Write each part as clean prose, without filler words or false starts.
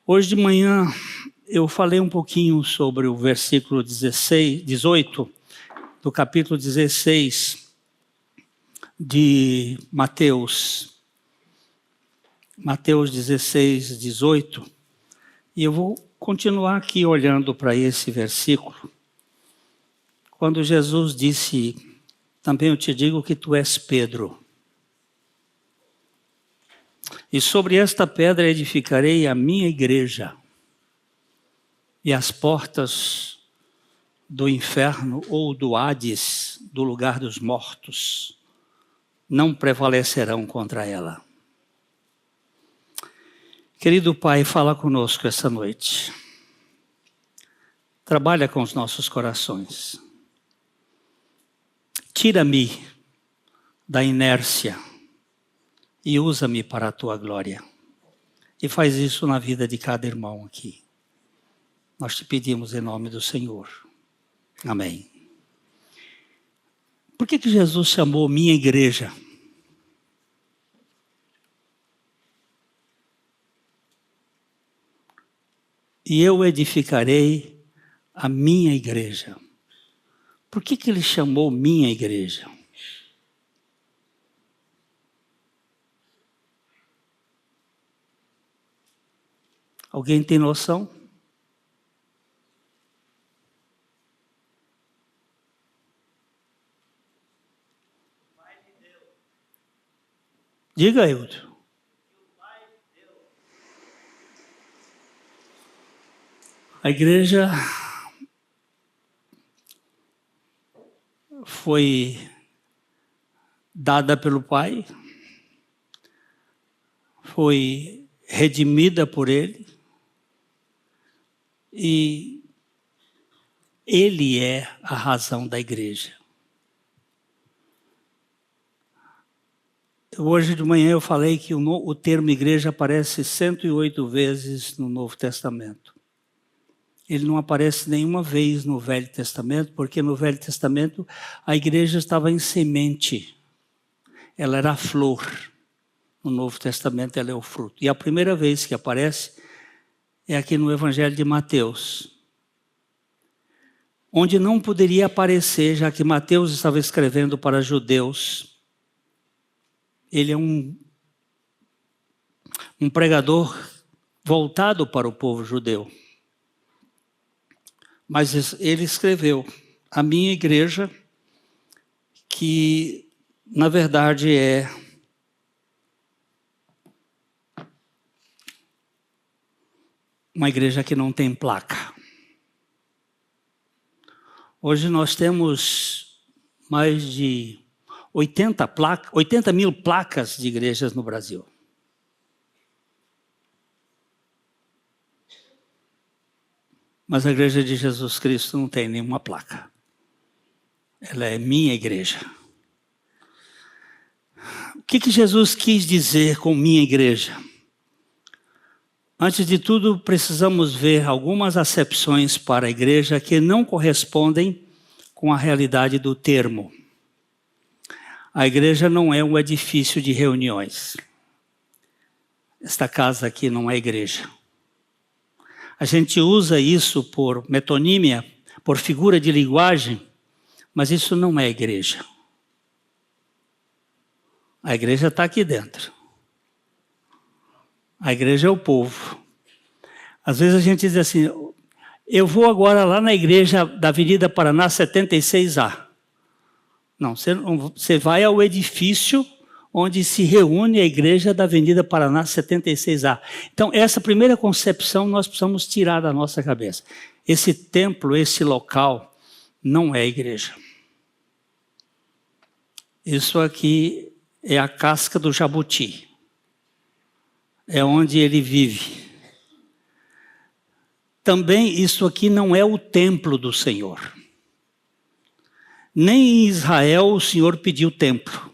Hoje de manhã eu falei um pouquinho sobre o versículo 18 do capítulo 16 de Mateus. Mateus 16, 18. E eu vou continuar aqui olhando para esse versículo. Quando Jesus disse, também eu te digo que tu és Pedro. E sobre esta pedra edificarei a minha igreja. E as portas do inferno ou do Hades, do lugar dos mortos, não prevalecerão contra ela. Querido Pai, fala conosco essa noite. Trabalha com os nossos corações. Tira-me da inércia e usa-me para a tua glória. E faz isso na vida de cada irmão aqui. Nós te pedimos em nome do Senhor. Amém. Por que Jesus chamou minha igreja? E eu edificarei a minha igreja. Por que ele chamou minha igreja? Alguém tem noção? Diga, Hildo. A igreja foi dada pelo Pai, foi redimida por Ele, e Ele é a razão da igreja. Hoje de manhã eu falei que o termo igreja aparece 108 vezes no Novo Testamento. Ele não aparece nenhuma vez no Velho Testamento, porque no Velho Testamento a igreja estava em semente. Ela era a flor. No Novo Testamento ela é o fruto. E a primeira vez que aparece é aqui no Evangelho de Mateus, onde não poderia aparecer, já que Mateus estava escrevendo para judeus. Ele é um pregador voltado para o povo judeu. Mas ele escreveu a minha igreja, que na verdade é uma igreja que não tem placa. Hoje nós temos mais de 80 mil placas de igrejas no Brasil. Mas a igreja de Jesus Cristo não tem nenhuma placa. Ela é minha igreja. O que Jesus quis dizer com minha igreja? Antes de tudo, precisamos ver algumas acepções para a igreja que não correspondem com a realidade do termo. A igreja não é um edifício de reuniões. Esta casa aqui não é igreja. A gente usa isso por metonímia, por figura de linguagem, mas isso não é igreja. A igreja está aqui dentro. A igreja é o povo. Às vezes a gente diz assim, eu vou agora lá na igreja da Avenida Paraná 76A. Não, você vai ao edifício onde se reúne a igreja da Avenida Paraná 76A. Então, essa primeira concepção nós precisamos tirar da nossa cabeça. Esse templo, esse local, não é igreja. Isso aqui é a casca do jabuti. É onde ele vive. Também isso aqui não é o templo do Senhor. Nem em Israel o Senhor pediu templo.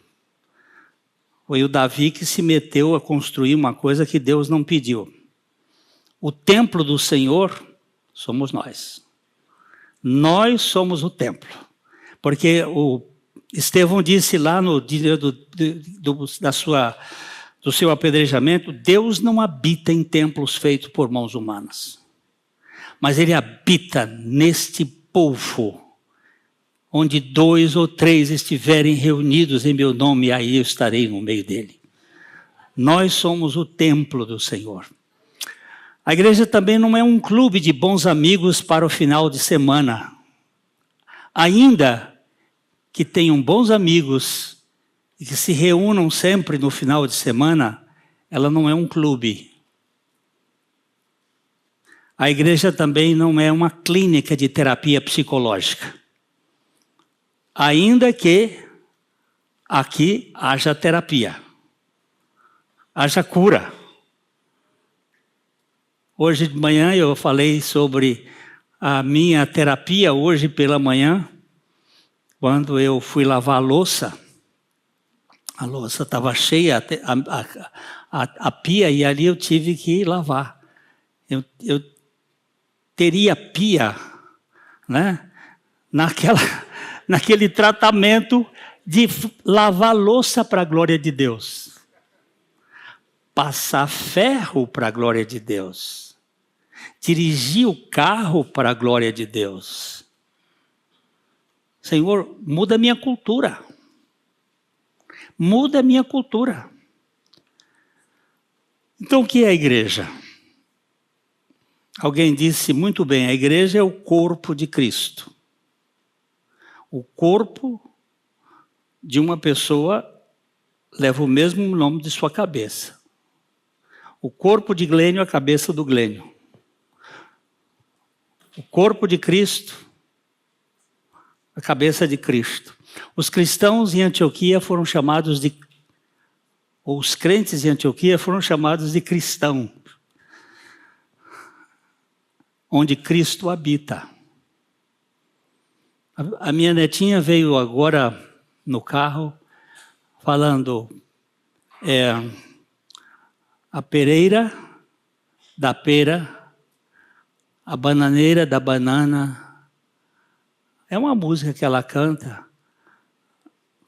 Foi o Davi que se meteu a construir uma coisa que Deus não pediu. O templo do Senhor somos nós. Nós somos o templo. Porque o Estevão disse lá no dia da sua do seu apedrejamento, Deus não habita em templos feitos por mãos humanas. Mas Ele habita neste povo, onde 2 ou 3 estiverem reunidos em meu nome, aí eu estarei no meio dele. Nós somos o templo do Senhor. A igreja também não é um clube de bons amigos para o final de semana. Ainda que tenham bons amigos e que se reúnam sempre no final de semana, ela não é um clube. A igreja também não é uma clínica de terapia psicológica. Ainda que aqui haja terapia, haja cura. Hoje de manhã eu falei sobre a minha terapia hoje pela manhã, quando eu fui lavar a louça. A louça estava cheia, a pia, e ali eu tive que lavar. Eu teria pia, né, naquele tratamento de lavar louça para a glória de Deus. Passar ferro para a glória de Deus. Dirigir o carro para a glória de Deus. Senhor, muda a minha cultura. Muda a minha cultura. Então, o que é a igreja? Alguém disse muito bem, a igreja é o corpo de Cristo. O corpo de uma pessoa leva o mesmo nome de sua cabeça. O corpo de Glênio é a cabeça do Glênio. O corpo de Cristo, a cabeça de Cristo. Os cristãos em Antioquia foram chamados de, ou os crentes em Antioquia foram chamados de cristãos, onde Cristo habita. A minha netinha veio agora no carro falando a pereira da pera, a bananeira da banana. É uma música que ela canta.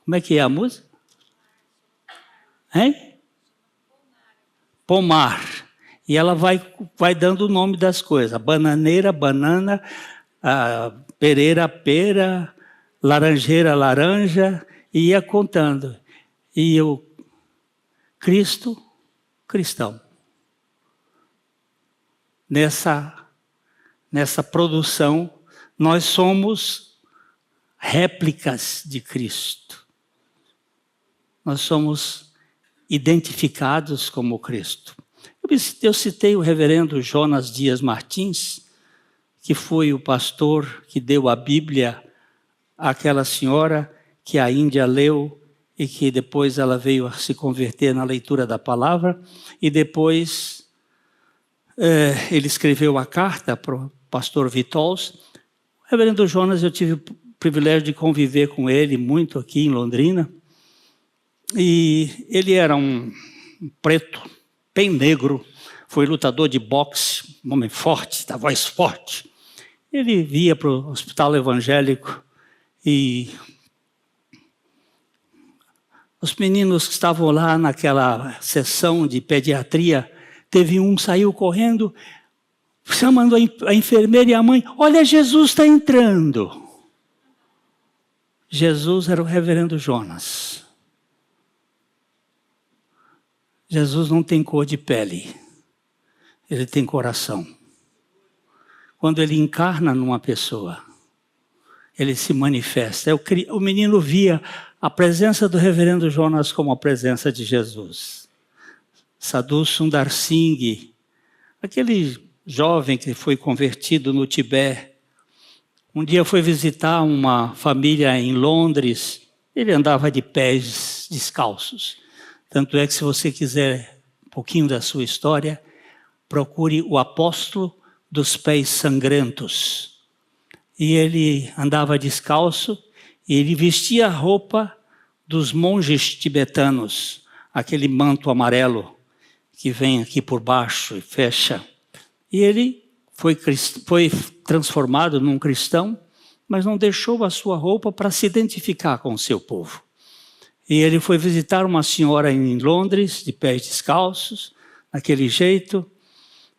Como é que é a música? Hein? Pomar. E ela vai dando o nome das coisas. Bananeira, banana, pereira, pera, laranjeira, laranja, e ia contando. E eu, Cristo, cristão. Nessa produção, nós somos réplicas de Cristo. Nós somos identificados como Cristo. Eu citei o reverendo Jonas Dias Martins, que foi o pastor que deu a Bíblia àquela senhora que a Índia leu e que depois ela veio a se converter na leitura da palavra. E depois ele escreveu a carta para o pastor Vitols. O reverendo Jonas, eu tive o privilégio de conviver com ele muito aqui em Londrina. E ele era um preto, bem negro, foi lutador de boxe, um homem forte, da voz forte. Ele via para o hospital evangélico e os meninos que estavam lá naquela sessão de pediatria, teve um que saiu correndo, chamando a enfermeira e a mãe, olha, Jesus está entrando. Jesus era o reverendo Jonas. Jesus não tem cor de pele, ele tem coração. Quando ele encarna numa pessoa, ele se manifesta. O menino via a presença do reverendo Jonas como a presença de Jesus. Sadhu Sundar Singh, aquele jovem que foi convertido no Tibete, um dia foi visitar uma família em Londres, ele andava de pés descalços. Tanto é que se você quiser um pouquinho da sua história, procure o apóstolo dos pés sangrentos. E ele andava descalço e ele vestia a roupa dos monges tibetanos, aquele manto amarelo que vem aqui por baixo e fecha. E ele foi transformado num cristão, mas não deixou a sua roupa para se identificar com o seu povo. E ele foi visitar uma senhora em Londres, de pés descalços, daquele jeito,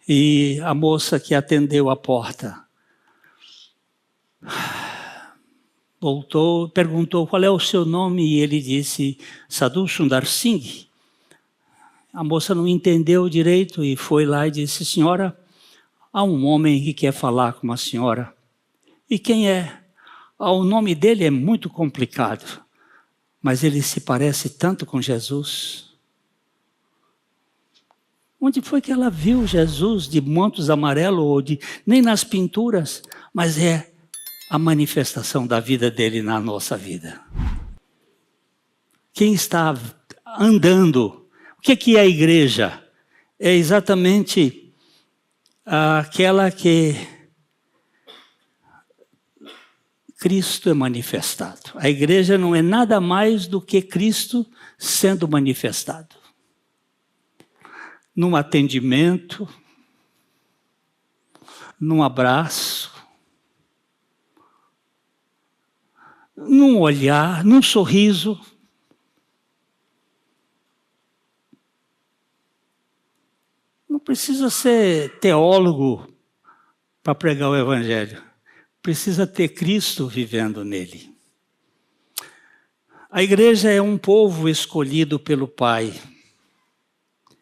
e a moça que atendeu a porta voltou, perguntou qual é o seu nome, e ele disse Sadhu Sundar Singh. A moça não entendeu direito e foi lá e disse: senhora, há um homem que quer falar com a senhora. E quem é? O nome dele é muito complicado, mas ele se parece tanto com Jesus. Onde foi que ela viu Jesus de mantos amarelos, nem nas pinturas, mas é a manifestação da vida dele na nossa vida. Quem está andando, o que é a igreja? É exatamente aquela que Cristo é manifestado. A igreja não é nada mais do que Cristo sendo manifestado. Num atendimento, num abraço, num olhar, num sorriso. Não precisa ser teólogo para pregar o Evangelho. Precisa ter Cristo vivendo nele. A igreja é um povo escolhido pelo Pai,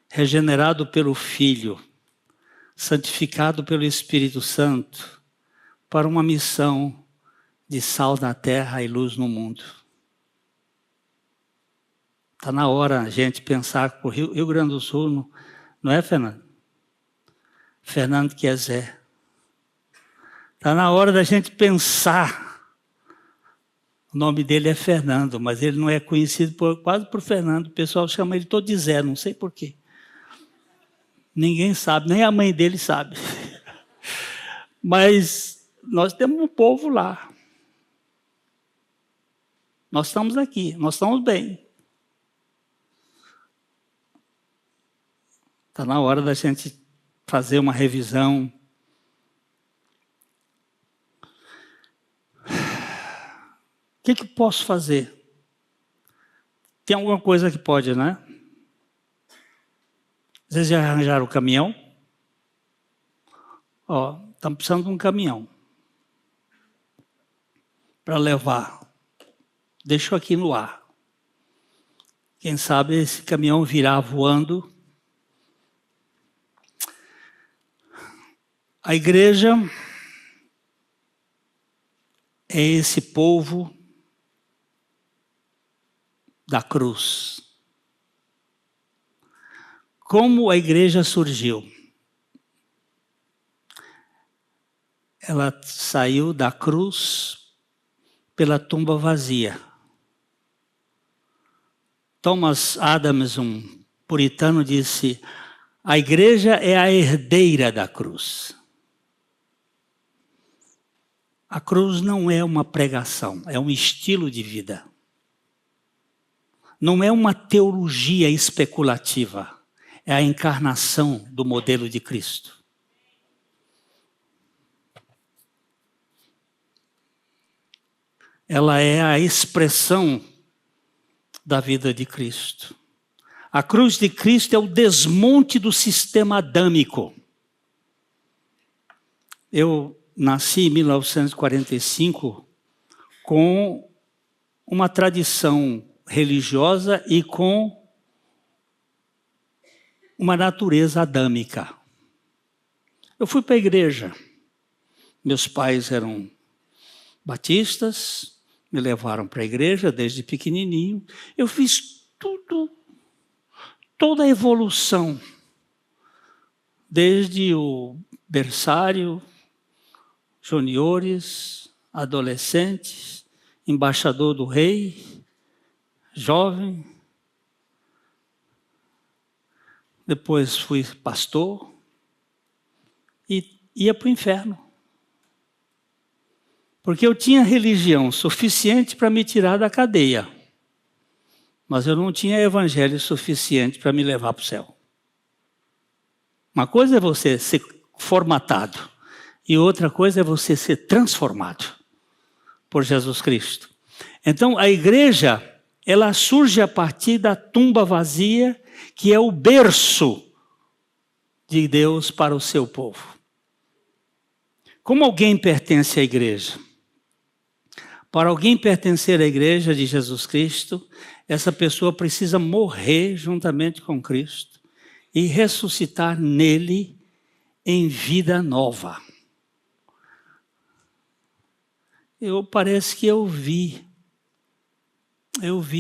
regenerado pelo Filho, santificado pelo Espírito Santo, para uma missão de sal na terra e luz no mundo. Está na hora a gente pensar por Rio Grande do Sul, não é, Fernando? Fernando Quezé. Está na hora da gente pensar. O nome dele é Fernando, mas ele não é conhecido quase por Fernando. O pessoal chama ele todo de Zé, não sei porquê. Ninguém sabe, nem a mãe dele sabe. Mas nós temos um povo lá. Nós estamos aqui, nós estamos bem. Está na hora da gente fazer uma revisão. O que posso fazer? Tem alguma coisa que pode, né? Vocês já arranjaram o caminhão? Estamos precisando de um caminhão para levar. Deixo aqui no ar. Quem sabe esse caminhão virá voando. A igreja é esse povo da cruz. Como a igreja surgiu? Ela saiu da cruz pela tumba vazia. Thomas Adams, um puritano, disse: a igreja é a herdeira da cruz. A cruz não é uma pregação, é um estilo de vida. Não é uma teologia especulativa, é a encarnação do modelo de Cristo. Ela é a expressão da vida de Cristo. A cruz de Cristo é o desmonte do sistema adâmico. Eu nasci em 1945 com uma tradição religiosa e com uma natureza adâmica. Eu fui para a igreja. Meus pais eram batistas, me levaram para a igreja desde pequenininho. Eu fiz toda a evolução, desde o berçário, juniores, adolescentes, embaixador do rei, jovem. Depois fui pastor e ia para o inferno. Porque eu tinha religião suficiente para me tirar da cadeia. Mas eu não tinha evangelho suficiente para me levar para o céu. Uma coisa é você ser formatado. E outra coisa é você ser transformado por Jesus Cristo. Então a igreja ela surge a partir da tumba vazia, que é o berço de Deus para o seu povo. Como alguém pertence à igreja? Para alguém pertencer à igreja de Jesus Cristo, essa pessoa precisa morrer juntamente com Cristo e ressuscitar nele em vida nova. Parece que eu vi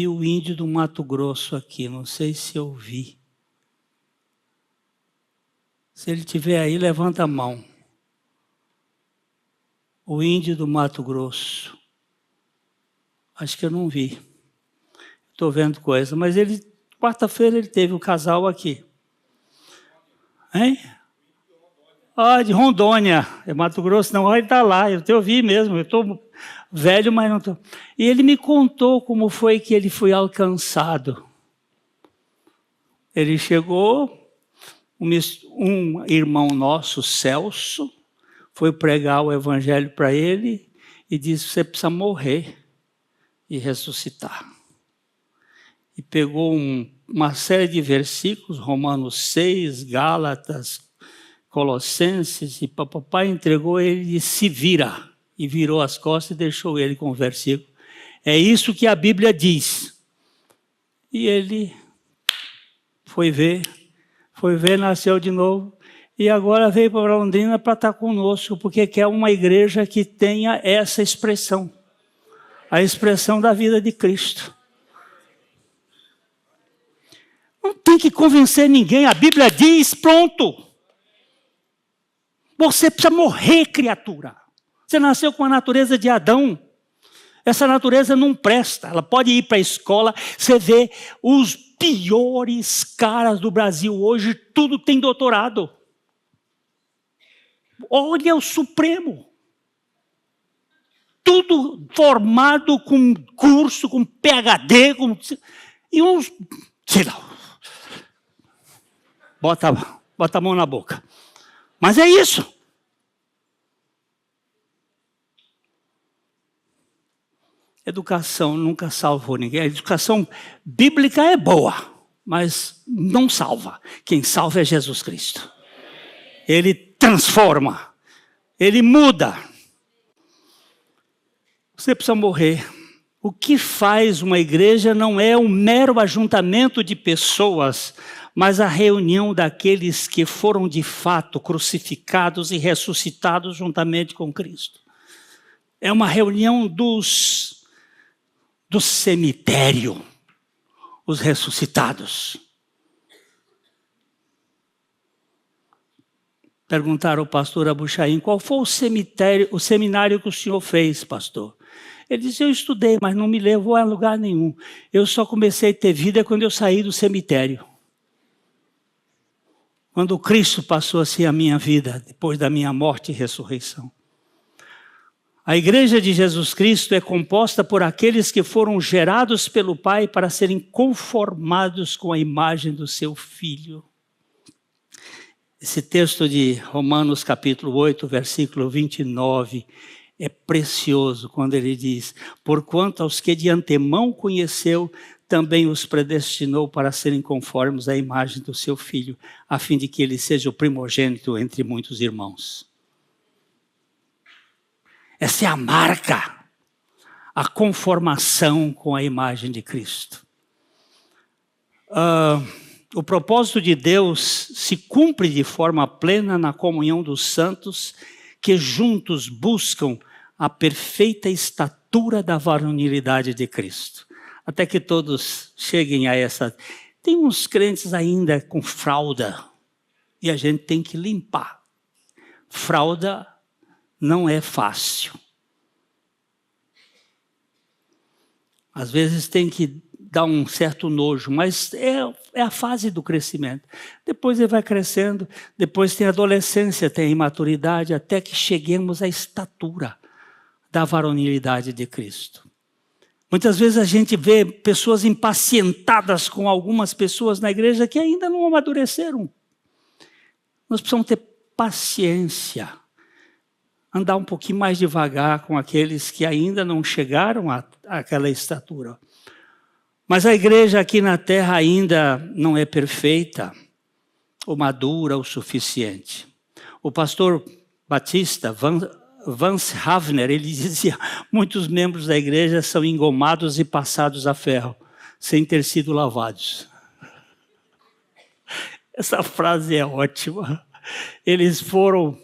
o índio do Mato Grosso aqui, não sei se eu vi. Se ele estiver aí, levanta a mão. O índio do Mato Grosso. Acho que eu não vi. Estou vendo coisa, mas quarta-feira ele teve o casal aqui. Hein? De Rondônia. É Mato Grosso, não, ele está lá, eu vi mesmo, eu estou velho, mas não estou. E ele me contou como foi que ele foi alcançado. Ele chegou, um irmão nosso, Celso, foi pregar o evangelho para ele e disse: você precisa morrer e ressuscitar. E pegou uma série de versículos, Romanos 6, Gálatas, Colossenses, e papai entregou ele e disse: se vira. E virou as costas e deixou ele com o versículo. É isso que a Bíblia diz. E ele foi ver, nasceu de novo. E agora veio para Londrina para estar conosco, porque quer uma igreja que tenha essa expressão. A expressão da vida de Cristo. Não tem que convencer ninguém, a Bíblia diz, pronto. Você precisa morrer, criatura. Você nasceu com a natureza de Adão. Essa natureza não presta. Ela pode ir para a escola, você vê os piores caras do Brasil hoje, tudo tem doutorado. Olha o Supremo. Tudo formado com curso, com PhD, e uns, sei lá, bota a mão na boca. Mas é isso. Educação nunca salvou ninguém. A educação bíblica é boa, mas não salva. Quem salva é Jesus Cristo. Ele transforma, ele muda. Você precisa morrer. O que faz uma igreja não é um mero ajuntamento de pessoas, mas a reunião daqueles que foram de fato crucificados e ressuscitados juntamente com Cristo. É uma reunião do cemitério, os ressuscitados. Perguntaram ao pastor Abuchaim: qual foi o seminário que o senhor fez, pastor? Ele disse: eu estudei, mas não me levou a lugar nenhum. Eu só comecei a ter vida quando eu saí do cemitério. Quando Cristo passou a ser a minha vida, depois da minha morte e ressurreição. A igreja de Jesus Cristo é composta por aqueles que foram gerados pelo Pai para serem conformados com a imagem do seu Filho. Esse texto de Romanos capítulo 8, versículo 29, é precioso quando ele diz: porquanto aos que de antemão conheceu, também os predestinou para serem conformes à imagem do seu Filho, a fim de que ele seja o primogênito entre muitos irmãos. Essa é a marca, a conformação com a imagem de Cristo. O propósito de Deus se cumpre de forma plena na comunhão dos santos, que juntos buscam a perfeita estatura da varonilidade de Cristo. Até que todos cheguem a essa... Tem uns crentes ainda com fralda, e a gente tem que limpar. Fralda não é fácil. Às vezes tem que dar um certo nojo, mas é a fase do crescimento. Depois ele vai crescendo, depois tem a adolescência, tem a imaturidade, até que cheguemos à estatura da varonilidade de Cristo. Muitas vezes a gente vê pessoas impacientadas com algumas pessoas na igreja que ainda não amadureceram. Nós precisamos ter paciência, andar um pouquinho mais devagar com aqueles que ainda não chegaram àquela estatura. Mas a igreja aqui na terra ainda não é perfeita, ou madura o suficiente. O pastor batista, Vance Havner, ele dizia: muitos membros da igreja são engomados e passados a ferro, sem ter sido lavados. Essa frase é ótima. Eles foram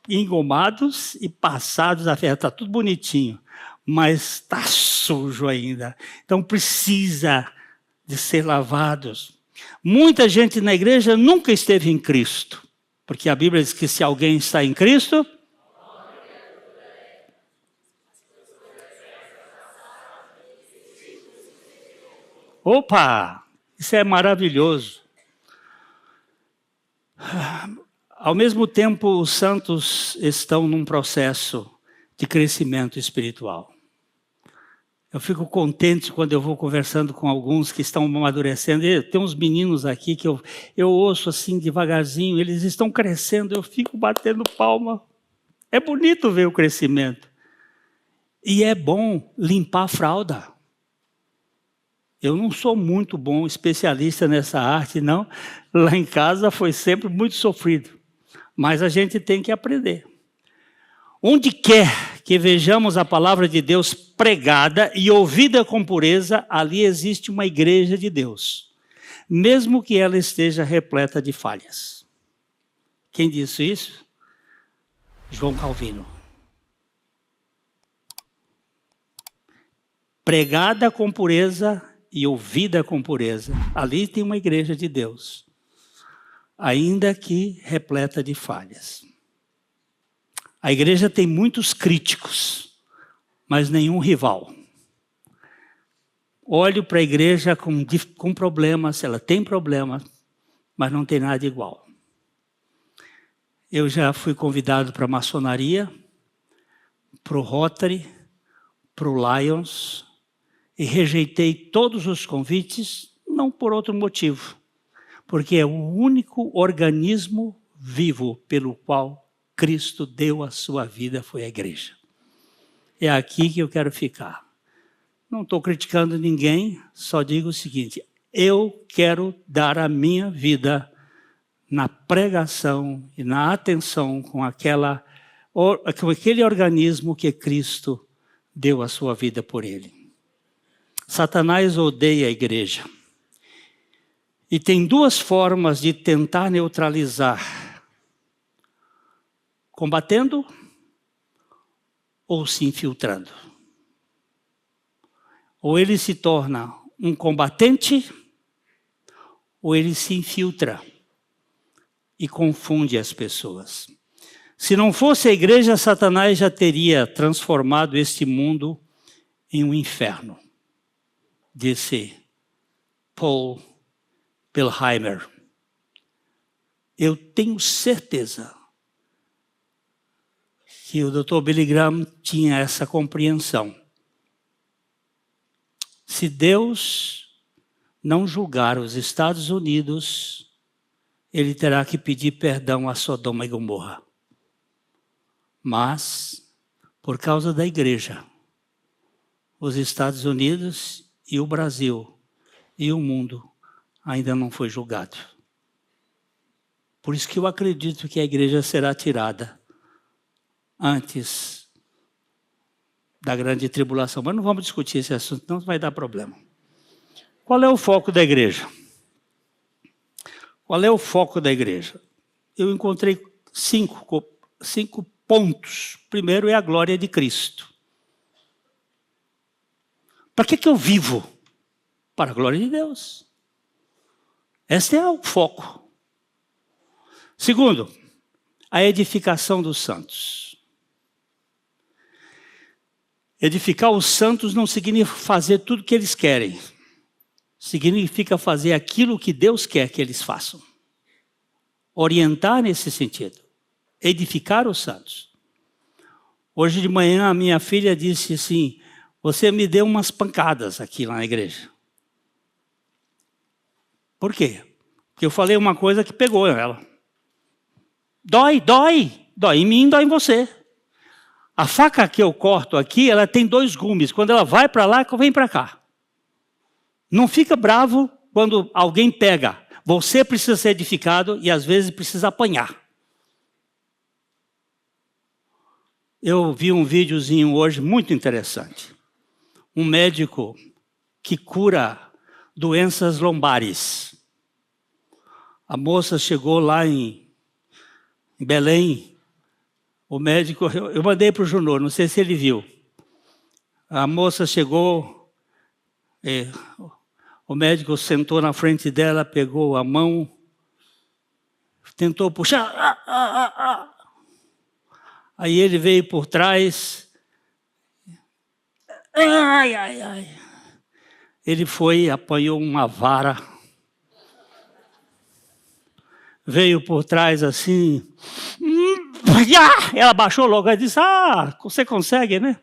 engomados e passados a ferro. Está tudo bonitinho, mas está sujo ainda. Então precisa de ser lavados. Muita gente na igreja nunca esteve em Cristo, porque a Bíblia diz que se alguém está em Cristo... Opa! Isso é maravilhoso. Ao mesmo tempo, os santos estão num processo de crescimento espiritual. Eu fico contente quando eu vou conversando com alguns que estão amadurecendo. Tem uns meninos aqui que eu ouço assim devagarzinho, eles estão crescendo, eu fico batendo palma. É bonito ver o crescimento. E é bom limpar a fralda. Eu não sou muito bom especialista nessa arte, não. Lá em casa foi sempre muito sofrido. Mas a gente tem que aprender. Onde quer que vejamos a palavra de Deus pregada e ouvida com pureza, ali existe uma igreja de Deus, mesmo que ela esteja repleta de falhas. Quem disse isso? João Calvino. Pregada com pureza e ouvida com pureza, ali tem uma igreja de Deus, ainda que repleta de falhas. A igreja tem muitos críticos, mas nenhum rival. Olho para a igreja com problemas, ela tem problemas, mas não tem nada igual. Eu já fui convidado para a maçonaria, para o Rotary, para o Lions, e rejeitei todos os convites, não por outro motivo, porque é o único organismo vivo pelo qual Cristo deu a sua vida, foi a igreja. É aqui que eu quero ficar. Não estou criticando ninguém, só digo o seguinte: eu quero dar a minha vida na pregação e na atenção com aquele organismo que Cristo deu a sua vida por ele. Satanás odeia a igreja. E tem duas formas de tentar neutralizar: combatendo ou se infiltrando. Ou ele se torna um combatente, ou ele se infiltra e confunde as pessoas. Se não fosse a igreja, Satanás já teria transformado este mundo em um inferno, disse Paul Pilheimer. Eu tenho certeza que o Dr. Billy Graham tinha essa compreensão. Se Deus não julgar os Estados Unidos, ele terá que pedir perdão a Sodoma e Gomorra. Mas, por causa da igreja, os Estados Unidos e o Brasil e o mundo ainda não foi julgado. Por isso que eu acredito que a igreja será tirada antes da grande tribulação. Mas não vamos discutir esse assunto, não vai dar problema. Qual é o foco da igreja? Qual é o foco da igreja? Eu encontrei cinco pontos. Primeiro é a glória de Cristo. Para que eu vivo? Para a glória de Deus. Este é o foco. Segundo, a edificação dos santos. Edificar os santos não significa fazer tudo o que eles querem. Significa fazer aquilo que Deus quer que eles façam. Orientar nesse sentido. Edificar os santos. Hoje de manhã a minha filha disse assim: você me deu umas pancadas aqui lá na igreja. Por quê? Porque eu falei uma coisa que pegou ela. Dói em mim, dói em você. A faca que eu corto aqui, ela tem 2 gumes. Quando ela vai para lá, vem para cá. Não fica bravo quando alguém pega. Você precisa ser edificado e às vezes precisa apanhar. Eu vi um videozinho hoje muito interessante. Um médico que cura doenças lombares. A moça chegou lá em Belém. O médico, eu mandei para o Junor, não sei se ele viu. A moça chegou, o médico sentou na frente dela, pegou a mão, tentou puxar. Aí ele veio por trás. Ai, ai, ai. Ele foi e apanhou uma vara. Veio por trás assim. Ela baixou logo e disse, você consegue, né?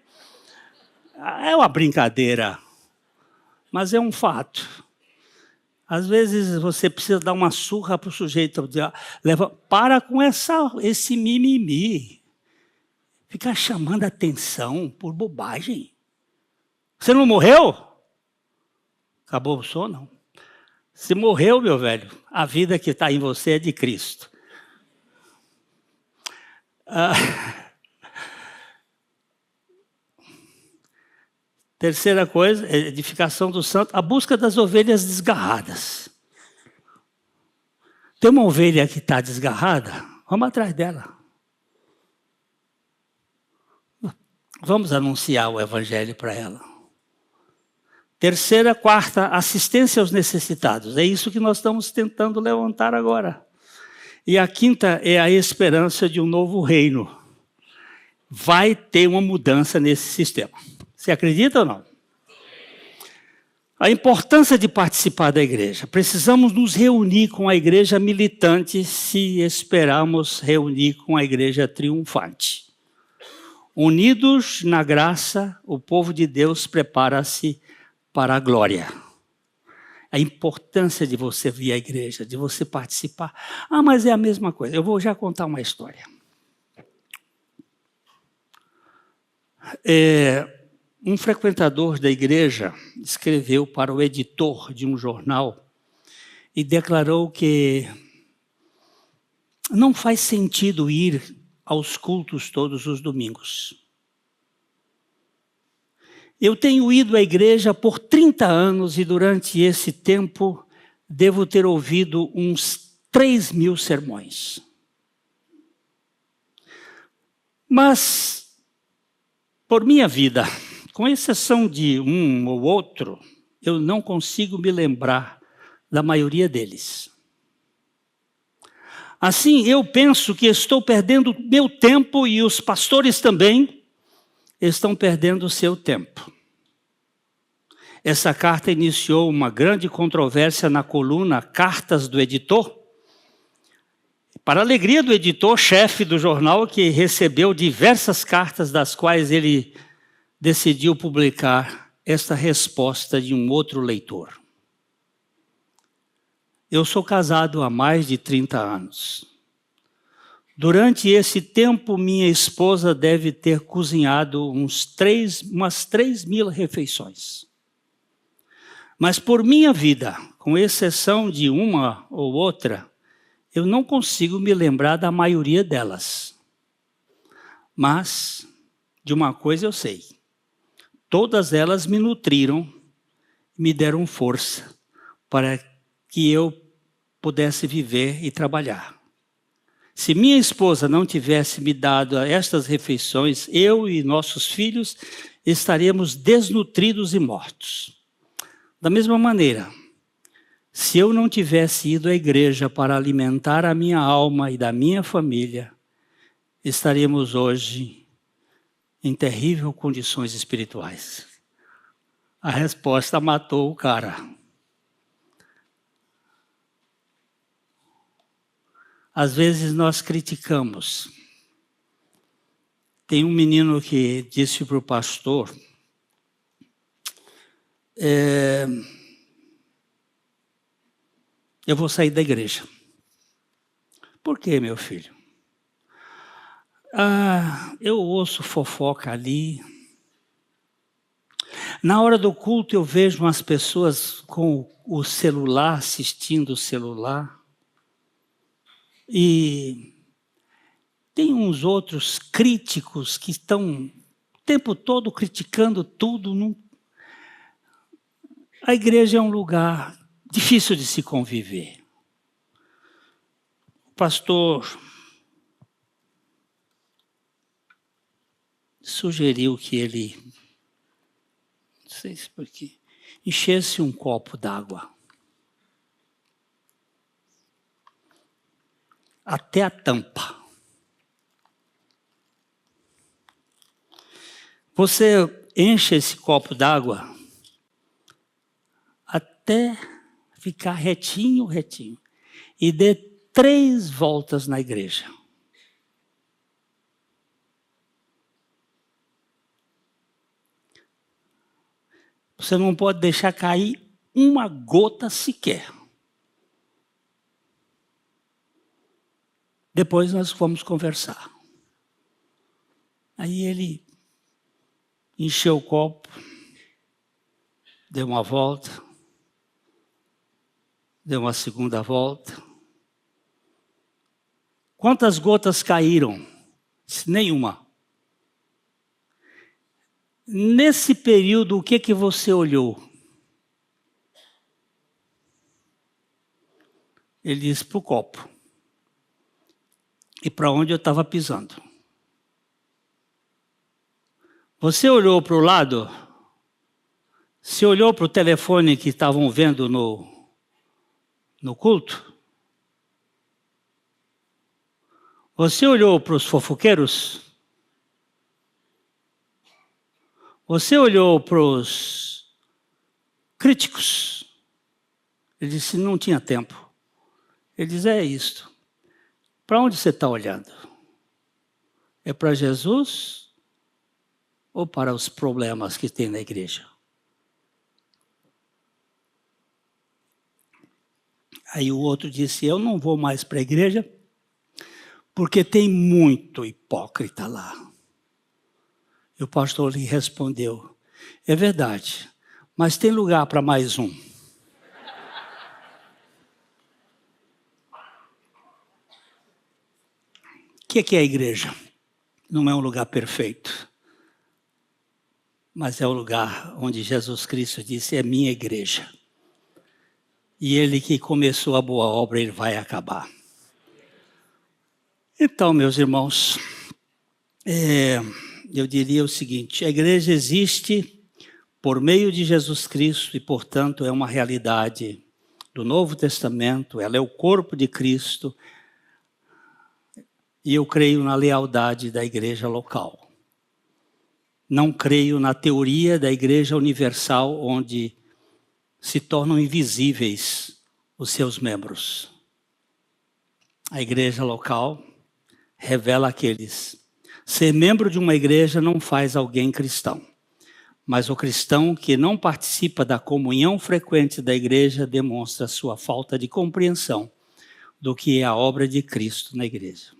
É uma brincadeira, mas é um fato. Às vezes você precisa dar uma surra para o sujeito. Para com esse mimimi. Ficar chamando atenção por bobagem. Você não morreu? Acabou o sono? Se morreu, meu velho, a vida que está em você é de Cristo. Terceira coisa, edificação do santo, a busca das ovelhas desgarradas. Tem uma ovelha que está desgarrada? Vamos atrás dela. Vamos anunciar o evangelho para ela. Terceira, quarta, assistência aos necessitados. É isso que nós estamos tentando levantar agora. E a quinta é a esperança de um novo reino. Vai ter uma mudança nesse sistema. Você acredita ou não? A importância de participar da igreja. Precisamos nos reunir com a igreja militante se esperamos reunir com a igreja triunfante. Unidos na graça, o povo de Deus prepara-se para a glória. A importância de você vir à igreja, de você participar. Mas é a mesma coisa. Eu vou já contar uma história. Um frequentador da igreja escreveu para o editor de um jornal e declarou que não faz sentido ir aos cultos todos os domingos. Eu tenho ido à igreja por 30 anos e durante esse tempo devo ter ouvido uns 3.000 sermões. Mas, por minha vida, com exceção de um ou outro, eu não consigo me lembrar da maioria deles. Assim, eu penso que estou perdendo meu tempo e os pastores também estão perdendo o seu tempo. Essa carta iniciou uma grande controvérsia na coluna Cartas do Editor. Para a alegria do editor, chefe do jornal, que recebeu diversas cartas das quais ele decidiu publicar esta resposta de um outro leitor. Eu sou casado há mais de 30 anos. Durante esse tempo, minha esposa deve ter cozinhado umas 3.000 refeições. Mas por minha vida, com exceção de uma ou outra, eu não consigo me lembrar da maioria delas. Mas, de uma coisa eu sei. Todas elas me nutriram, me deram força para que eu pudesse viver e trabalhar. Se minha esposa não tivesse me dado estas refeições, eu e nossos filhos estaríamos desnutridos e mortos. Da mesma maneira, se eu não tivesse ido à igreja para alimentar a minha alma e da minha família, estaríamos hoje em terríveis condições espirituais. A resposta matou o cara. Às vezes nós criticamos. Tem um menino que disse para o pastor, eu vou sair da igreja. Por quê, meu filho? Eu ouço fofoca ali. Na hora do culto eu vejo umas pessoas com o celular, assistindo o celular. E tem uns outros críticos que estão o tempo todo criticando tudo. A igreja é um lugar difícil de se conviver. O pastor sugeriu que ele, não sei se porquê, enchesse um copo d'água até a tampa. Você enche esse copo d'água até ficar retinho, e dê 3 voltas na igreja. Você não pode deixar cair uma gota sequer. Depois nós vamos conversar. Aí ele encheu o copo, deu uma volta, deu uma segunda volta. Quantas gotas caíram? Nenhuma. Nesse período, o que você olhou? Ele disse para o copo. E para onde eu estava pisando. Você olhou para o lado? Você olhou para o telefone que estavam vendo no culto? Você olhou para os fofoqueiros? Você olhou para os críticos? Ele disse, não tinha tempo. Ele diz, é isto. Para onde você está olhando? É para Jesus ou para os problemas que tem na igreja? Aí o outro disse, eu não vou mais para a igreja porque tem muito hipócrita lá. E o pastor lhe respondeu, é verdade, mas tem lugar para mais um. O que é a igreja? Não é um lugar perfeito, mas é o lugar onde Jesus Cristo disse, é minha igreja. E ele que começou a boa obra, ele vai acabar. Então, meus irmãos, eu diria o seguinte, a igreja existe por meio de Jesus Cristo e, portanto, é uma realidade do Novo Testamento, ela é o corpo de Cristo e eu creio na lealdade da igreja local. Não creio na teoria da igreja universal, onde se tornam invisíveis os seus membros. A igreja local revela aqueles. Ser membro de uma igreja não faz alguém cristão, mas o cristão que não participa da comunhão frequente da igreja demonstra sua falta de compreensão do que é a obra de Cristo na igreja.